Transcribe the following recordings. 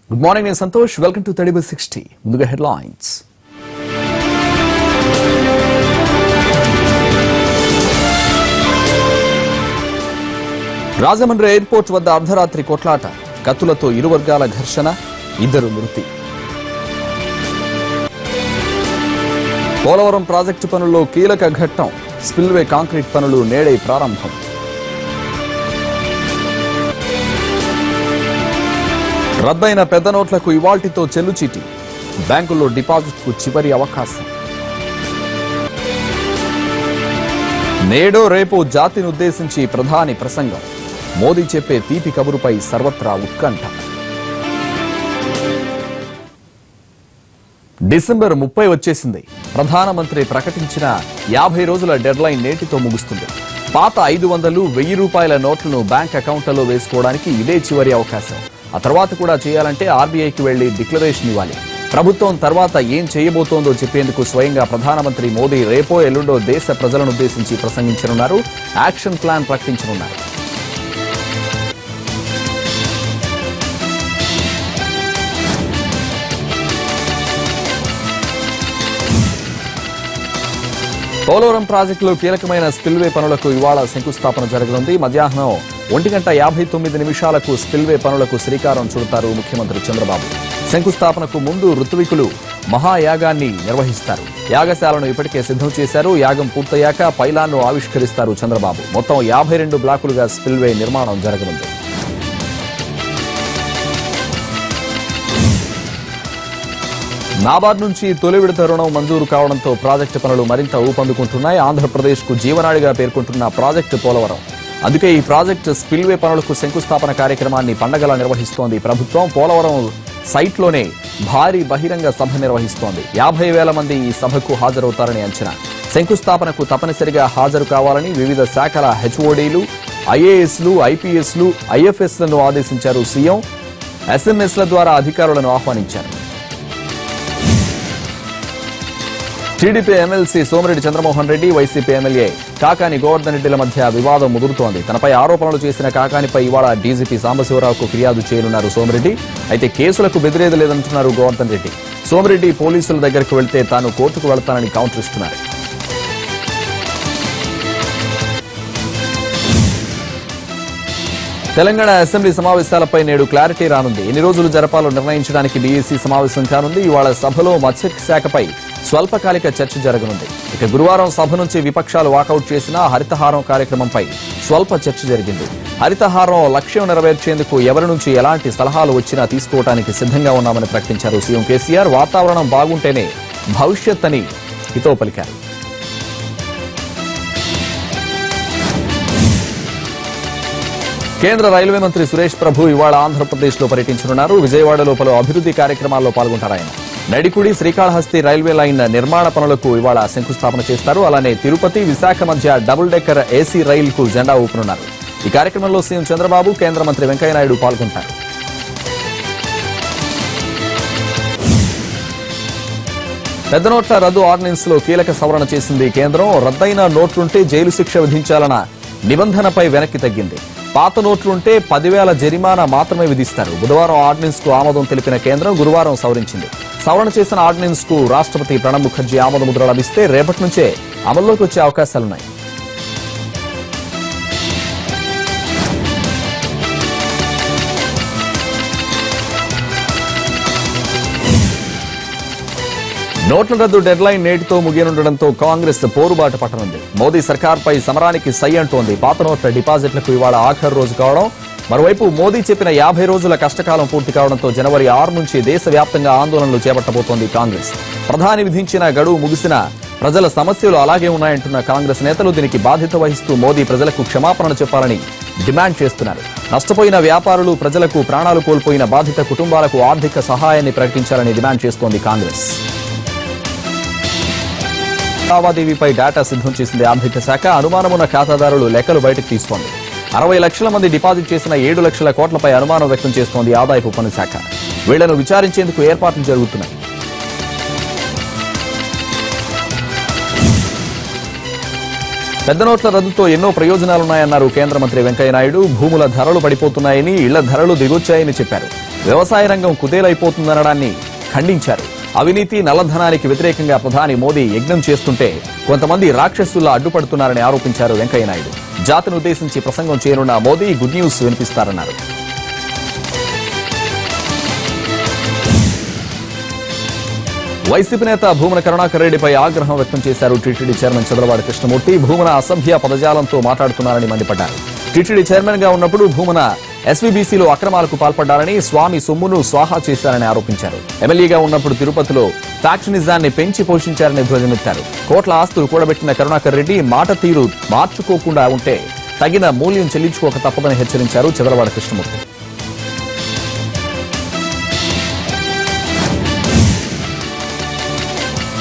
Good morning, నేను Santosh. Welcome to 30/60. ముందుగా headlines. Rajahmundry airport వద్ద అర్ధరాత్రి కొట్లాట, కత్తులతో ఇరు వర్గాల ఘర్షణ, 2 మృతి. పోలవరం ప్రాజెక్టు పనుల్లో కీలక ఘట్టం, స్పిల్వే కాంక్రీట్ పనులు నేడే ప్రారంభం. రద్దయిన పెద్ద నోట్లకు ఇవాల్టితో చెల్లుచీటి, బ్యాంకుల్లో డిపాజిట్కు చివరి అవకాశం. నేడో రేపో జాతిని ఉద్దేశించి ప్రధాని ప్రసంగం, మోదీ చెప్పే తీపి కబురుపై సర్వత్రా ఉత్కంఠ. డిసెంబర్ 30 వచ్చేసింది. ప్రధానమంత్రి ప్రకటించిన 50 రోజుల డెడ్లైన్ నేటితో ముగుస్తుంది. పాత 500, 1000 రూపాయల నోట్లను బ్యాంక్ అకౌంట్లలో వేసుకోవడానికి ఇదే చివరి అవకాశం. ఆ తర్వాత కూడా చేయాలంటే ఆర్బీఐకి వెళ్లి డిక్లరేషన్ ఇవ్వాలి. ప్రభుత్వం తర్వాత ఏం చేయబోతోందో చెప్పేందుకు స్వయంగా ప్రధానమంత్రి మోదీ రేపో ఎల్లుండో దేశ ప్రజలను ఉద్దేశించి ప్రసంగించనున్నారు. యాక్షన్ ప్లాన్ ప్రకటించనున్నారు. పోలవరం ప్రాజెక్టులో కీలకమైన స్పిల్వే పనులకు ఇవాళ శంకుస్థాపన జరగనుంది. మధ్యాహ్నం 1:59 స్పిల్వే పనులకు శ్రీకారం చుడతారు ముఖ్యమంత్రి చంద్రబాబు. శంకుస్థాపనకు ముందు ఋత్వికులు మహాయాగాన్ని నిర్వహిస్తారు. యాగశాలను ఇప్పటికే సిద్ధం చేశారు. యాగం పూర్తయ్యాక పైలాన్ను ఆవిష్కరిస్తారు చంద్రబాబు. మొత్తం 52 బ్లాకులుగా స్పిల్వే నిర్మాణం జరగనుంది. నాబార్డ్ నుంచి తొలి విడత రుణం మంజూరు కావడంతో ప్రాజెక్టు పనులు మరింత ఊపందుకుంటున్నాయి. ఆంధ్రప్రదేశ్కు జీవనాడిగా పేర్కొంటున్న ప్రాజెక్టు పోలవరం. అందుకే ఈ ప్రాజెక్టు స్పిల్వే పనులకు శంకుస్థాపన కార్యక్రమాన్ని పండగలా నిర్వహిస్తోంది ప్రభుత్వం. పోలవరం సైట్లోనే భారీ బహిరంగ సభ నిర్వహిస్తోంది. 50,000 మంది ఈ సభకు హాజరవుతారని అంచనా. శంకుస్థాపనకు తప్పనిసరిగా హాజరు కావాలని వివిధ శాఖల హెచ్ఓడీలు, ఐఏఎస్లు, ఐపీఎస్లు, ఐఎఫ్ఎస్లను ఆదేశించారు సీఎం. ఎస్ఎంఎస్ల ద్వారా అధికారులను ఆహ్వానించారు. TDP MLC Somireddy Chandramohan Reddy, YCP MLA Kakani Govardhan రెడ్డిల మధ్య వివాదం ముదురుతోంది. తనపై ఆరోపణలు చేసిన కాకానిపై ఇవాళ డీజీపీ సాంబశివరావుకు ఫిర్యాదు చేయనున్నారు సోమిరెడ్డి. అయితే కేసులకు బెదిరేది లేదంటున్నారు గోవర్ధన్ రెడ్డి. సోమిరెడ్డి పోలీసుల దగ్గరకు వెళ్తే తాను కోర్టుకు వెళ్తానని కౌంటర్ ఇస్తున్నారు. తెలంగాణ అసెంబ్లీ సమావేశాలపై నేడు క్లారిటీ రానుంది. ఎన్ని రోజులు జరపాలో నిర్ణయించడానికి బీఏసీ సమావేశం కానుంది. ఇవాళ సభలో మత్స్యశాఖపై స్వల్పకాలిక చర్చ జరగనుంది. ఇక గురువారం సభ నుంచి విపక్షాలు వాకౌట్ చేసిన హరితహారం కార్యక్రమంపై స్వల్ప చర్చ జరిగింది. హరితహారం లక్ష్యం నెరవేర్చేందుకు ఎవరి నుంచి ఎలాంటి సలహాలు వచ్చినా తీసుకోవడానికి సిద్ధంగా ఉన్నామని ప్రకటించారు సీఎం కేసీఆర్. వాతావరణం బాగుంటేనే భవిష్యత్ అని హితవు పలికారు. కేంద్ర రైల్వే మంత్రి సురేష్ ప్రభు ఇవాళ ఆంధ్రప్రదేశ్లో పర్యటించనున్నారు. విజయవాడలో పలు అభివృద్ధి కార్యక్రమాల్లో పాల్గొంటారు ఆయన. నడికుడి శ్రీకాళహస్తి రైల్వే లైన్ నిర్మాణ పనులకు ఇవాళ శంకుస్థాపన చేస్తారు. అలానే తిరుపతి, విశాఖ మధ్య డబుల్ డెక్కర్ ఏసీ రైలుకు జెండా ఊపనున్నారు. ఈ కార్యక్రమంలో సీఎం చంద్రబాబు, కేంద్ర మంత్రి వెంకయ్యనాయుడు పాల్గొంటారు. పెద్ద నోట్ల రద్దు ఆర్డినెన్స్ లో కీలక సవరణ చేసింది కేంద్రం. రద్దయిన నోట్లుంటే జైలు శిక్ష విధించాలన్న నిబంధనపై వెనక్కి తగ్గింది. పాత నోట్లుంటే 10,000 జరిమానా మాత్రమే విధిస్తారు. బుధవారం ఆర్డినెన్స్ కు ఆమోదం తెలిపిన కేంద్రం గురువారం సవరించింది. సవరణ చేసిన ఆర్డినెన్స్ కు రాష్ట్రపతి ప్రణబ్ ముఖర్జీ ఆమోద ముద్ర లభిస్తే రేపటి నుంచే అమల్లోకి వచ్చే అవకాశాలున్నాయి. నోట్ల రద్దు డెడ్లైన్ నేటితో ముగియనుండడంతో కాంగ్రెస్ పోరుబాటు పట్టనుంది. మోదీ సర్కార్పై సమరానికి సై అంటోంది. పాత నోట్ల డిపాజిట్లకు ఇవాళ ఆఖరు రోజు కావడం. మరోవైపు మోదీ చెప్పిన 50 రోజుల కష్టకాలం పూర్తి కావడంతో జనవరి 6 నుంచి దేశవ్యాప్తంగా ఆందోళనలు చేపట్టబోతోంది కాంగ్రెస్. ప్రధాని విధించిన గడువు ముగిసిన ప్రజల సమస్యలు అలాగే ఉన్నాయంటున్న కాంగ్రెస్ నేతలు దీనికి బాధ్యత వహిస్తూ మోదీ ప్రజలకు క్షమాపణలు చెప్పాలని డిమాండ్ చేస్తున్నారు. నష్టపోయిన వ్యాపారులు, ప్రజలకు ప్రాణాలు కోల్పోయిన బాధిత కుటుంబాలకు ఆర్థిక సహాయాన్ని ప్రకటించాలని డిమాండ్ చేస్తోంది కాంగ్రెస్. లావాదేవీపై డేటా సిద్ధం చేసింది ఆర్థిక శాఖ. అనుమానమున్న ఖాతాదారులు లెక్కలు బయటకు తీస్తోంది. 60 లక్షల మంది డిపాజిట్ చేసిన 7 లక్షల కోట్లపై అనుమానం వ్యక్తం చేస్తోంది ఆదాయపు పన్ను శాఖ. వీళ్లను విచారించేందుకు ఏర్పాట్లు జరుగుతున్నాయి. పెద్ద నోట్ల రద్దుతో ఎన్నో ప్రయోజనాలున్నాయన్నారు కేంద్ర మంత్రి వెంకయ్యనాయుడు. భూముల ధరలు పడిపోతున్నాయని, ఇళ్ల ధరలు దిగొచ్చాయని చెప్పారు. వ్యవసాయ రంగం కుదేలైపోతుందనడాన్ని ఖండించారు. అవినీతి నల్లధనానికి వ్యతిరేకంగా ప్రధాని మోదీ యజ్ఞం చేస్తుంటే కొంతమంది రాక్షసుల్లా అడ్డుపడుతున్నారని ఆరోపించారు వెంకయ్యనాయుడు. జాతిని ఉద్దేశించి ప్రసంగం చేయనున్న మోదీ గుడ్ న్యూస్ వినిపిస్తారన్నారు. వైసీపీ నేత భూమన కరుణాకర్ రెడ్డిపై ఆగ్రహం వ్యక్తం చేశారు టీటీడీ చైర్మన్ చంద్రబాబు కృష్ణమూర్తి. భూమన అసభ్య పదజాలంతో మాట్లాడుతున్నారని మండిపడ్డారు. టీటీడీ చైర్మన్ గా ఉన్నప్పుడు భూమన ఎస్వీబీసీలో అక్రమాలకు పాల్పడ్డారని, స్వామి సొమ్మును స్వాహా చేశారని ఆరోపించారు. ఎమ్మెల్యేగా ఉన్నప్పుడు తిరుపతిలో ఫ్యాక్షనిజాన్ని పెంచి పోషించారని ధ్వజమెత్తారు. కోట్ల ఆస్తులు కూడబెట్టిన కరుణాకర్ రెడ్డి మాట తీరు మార్చుకోకుండా ఉంటే తగిన మూల్యం చెల్లించుకోక తప్పదని హెచ్చరించారు చంద్రబాబు కృష్ణమూర్తి.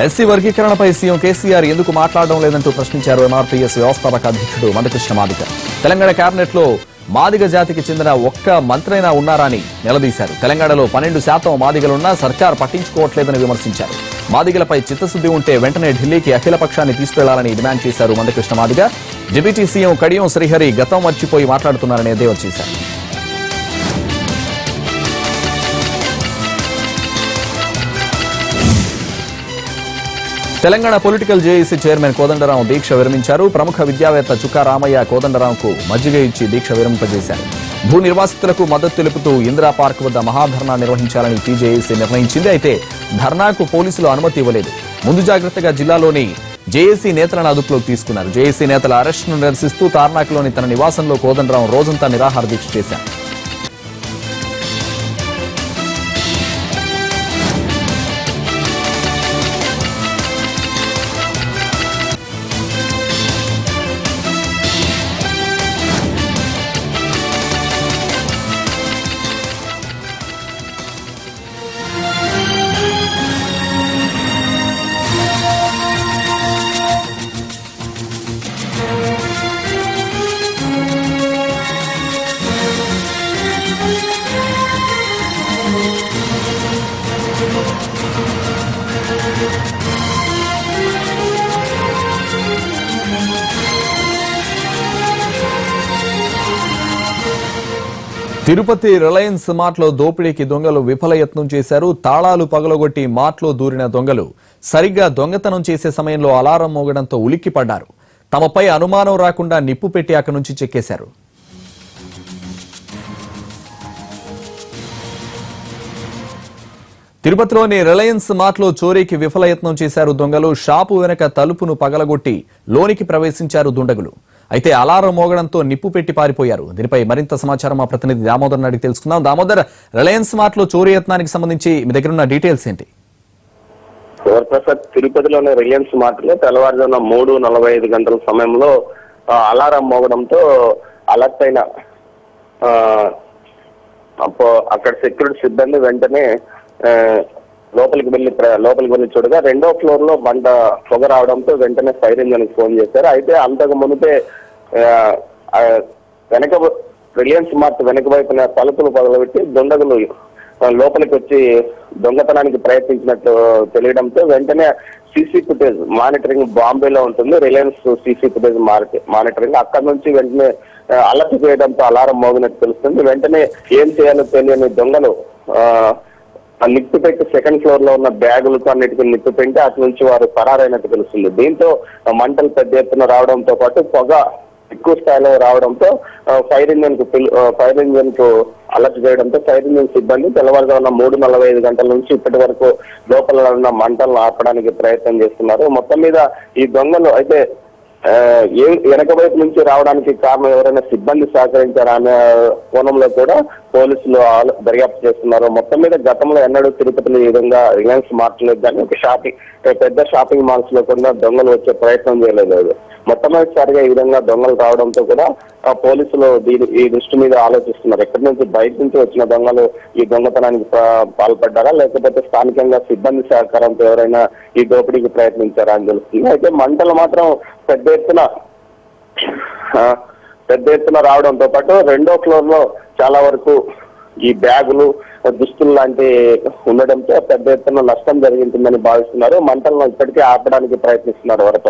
ఎస్సీ వర్గీకరణపై సీఎం కేసీఆర్ ఎందుకు మాట్లాడడం లేదంటూ ప్రశ్నించారు ఎంఆర్పీఎస్ వ్యవస్థాపక అధ్యక్షుడు మందకృష్ణ మాదిగ. తెలంగాణ కేబినెట్ లో మాదిగ జాతికి చెందిన ఒక్క మంత్రైనా ఉన్నారా అని నిలదీశారు. తెలంగాణలో 12% మాదిగలున్నా సర్కార్ పట్టించుకోవట్లేదని విమర్శించారు. మాదిగలపై చిత్తశుద్ది ఉంటే వెంటనే ఢిల్లీకి అఖిల పక్షాన్ని తీసుకెళ్లాలని డిమాండ్ చేశారు మందకృష్ణ మాదిగ. డిప్యూటీ సీఎం కడియం శ్రీహరి గతం మర్చిపోయి మాట్లాడుతున్నారని ఎద్దేవా చేశారు. Telangana political JAC chairman Kodandaram దీక్ష విరమించారు. ప్రముఖ విద్యావేత్త చుక్కా రామయ్య కోదండరాంకు మజ్జిగ ఇచ్చి దీక్ష విరమింపజేశారు. భూ నిర్వాసితులకు మద్దతు తెలుపుతూ ఇందిరా పార్క్ వద్ద మహాధర్నా నిర్వహించాలని టీజేఏసీ నిర్ణయించింది. అయితే ధర్నాకు పోలీసులు అనుమతి ఇవ్వలేదు. ముందు జాగ్రత్తగా జిల్లాలోని జేఏసీ నేతలను అదుపులోకి తీసుకున్నారు. జేఏసీ నేతల అరెస్టును నిరసిస్తూ తార్నాకలోని తన నివాసంలో కోదండరాం రోజంతా నిరాహార దీక్ష చేశారు. తిరుపతి రిలయన్స్ మార్ట్లో దోపిడీకి దొంగలు విఫల యత్నం చేశారు. తాళాలు పగలగొట్టి మార్ట్లో దూరిన దొంగలు సరిగ్గా దొంగతనం చేసే సమయంలో అలారం మోగడంతో ఉలిక్కిపడ్డారు. తమపై అనుమానం రాకుండా నిప్పు పెట్టి అక్కడి నుంచి చెక్కేశారు. తిరుపతిలోని రిలయన్స్ మార్ట్లో చోరీకి విఫలయత్నం చేశారు దొంగలు. షాపు వెనక తలుపును పగలగొట్టి లోనికి ప్రవేశించారు దుండగులు. అయితే అలారం మోగడంతో నిప్పు పెట్టి పారిపోయారు. దీనిపై మరింత సమాచారం మా ప్రతినిధి దామోదర్ అడిగి తెలుసుకుందాం. దామోదర్, రిలయన్స్ మార్ట్లో చోరీ యత్నానికి సంబంధించి మీ దగ్గర ఉన్న డీటెయిల్స్ ఏంటి? ప్రసాద్, తిరుపతిలోని రిలయన్స్ మార్ట్లో తెల్లవారుజామున 3:45 గంటల సమయంలో అలారం మోగడంతో అలర్ట్ అయిన అక్కడ సెక్యూరిటీ సిబ్బంది వెంటనే లోపలికి వెళ్ళి చూడగా 2వ ఫ్లోర్ లో మంట పొగ రావడంతో వెంటనే ఫైర్ ఇంజిన్ కి ఫోన్ చేశారు. అయితే అంతకు మునిపే రిలయన్స్ మార్ట్ వెనక వైపున తలుపులు పగలబెట్టి దుండగులు లోపలికి వచ్చి దొంగతనానికి ప్రయత్నించినట్టు తెలియడంతో వెంటనే సీసీ ఫుటేజ్ మానిటరింగ్ బాంబేలో ఉంటుంది. రిలయన్స్ సీసీ ఫుటేజ్ మానిటరింగ్ అక్కడ నుంచి వెంటనే అలర్ట్ చేయడంతో అలారం మోగినట్టు తెలుస్తుంది. వెంటనే ఏం చేయాలో తెలియని దొంగలు నిప్పు పెట్టి 2nd ఫ్లోర్ లో ఉన్న బ్యాగులతో అన్నిటికీ నిప్పు పెట్టి అటు నుంచి వారు పరారైనట్టు తెలుస్తుంది. దీంతో మంటలు పెద్ద ఎత్తున రావడంతో పాటు పొగ ఎక్కువ స్థాయిలో రావడంతో ఫైర్ ఇంజిన్ కు అలర్ట్ చేయడంతో ఫైర్ ఇంజిన్ సిబ్బంది తెల్లవారుజామున 3:45 గంటల నుంచి ఇప్పటి వరకు లోపల ఉన్న మంటలను ఆపడానికి ప్రయత్నం చేస్తున్నారు. మొత్తం మీద ఈ దొంగలు అయితే వెనక వైపు నుంచి రావడానికి కారణం ఎవరైనా సిబ్బంది సహకరించారా అనే కోణంలో కూడా పోలీసులు దర్యాప్తు చేస్తున్నారు. మొత్తం మీద గతంలో ఎన్నడూ తిరుపతిలో ఈ విధంగా రిలయన్స్ మార్ట్ లో కానీ ఒక పెద్ద షాపింగ్ మాల్స్ లో కూడా దొంగలు వచ్చే ప్రయత్నం చేయలేదు. మొట్టమొదటిసారిగా ఈ విధంగా దొంగలు రావడంతో కూడా పోలీసులు ఈ దృష్టి మీద ఆలోచిస్తున్నారు. ఎక్కడి నుంచి బయట నుంచి వచ్చిన దొంగలు ఈ దొంగతనానికి పాల్పడ్డారా, లేకపోతే స్థానికంగా సిబ్బంది సహకారంతో ఎవరైనా ఈ దోపిడీకి ప్రయత్నించారా అని తెలుస్తుంది. అయితే మంటలు మాత్రం పెద్ద ఎత్తున రావడంతో పాటు 2వ ఫ్లోర్ లో చాలా వరకు ఈ బ్యాగులు దుస్తులు లాంటి ఉండడంతో పెద్ద ఎత్తున నష్టం జరిగిందని భావిస్తున్నారు. మంటలను ఇప్పటికే ఆపడానికి ప్రయత్నిస్తున్నారు వరద.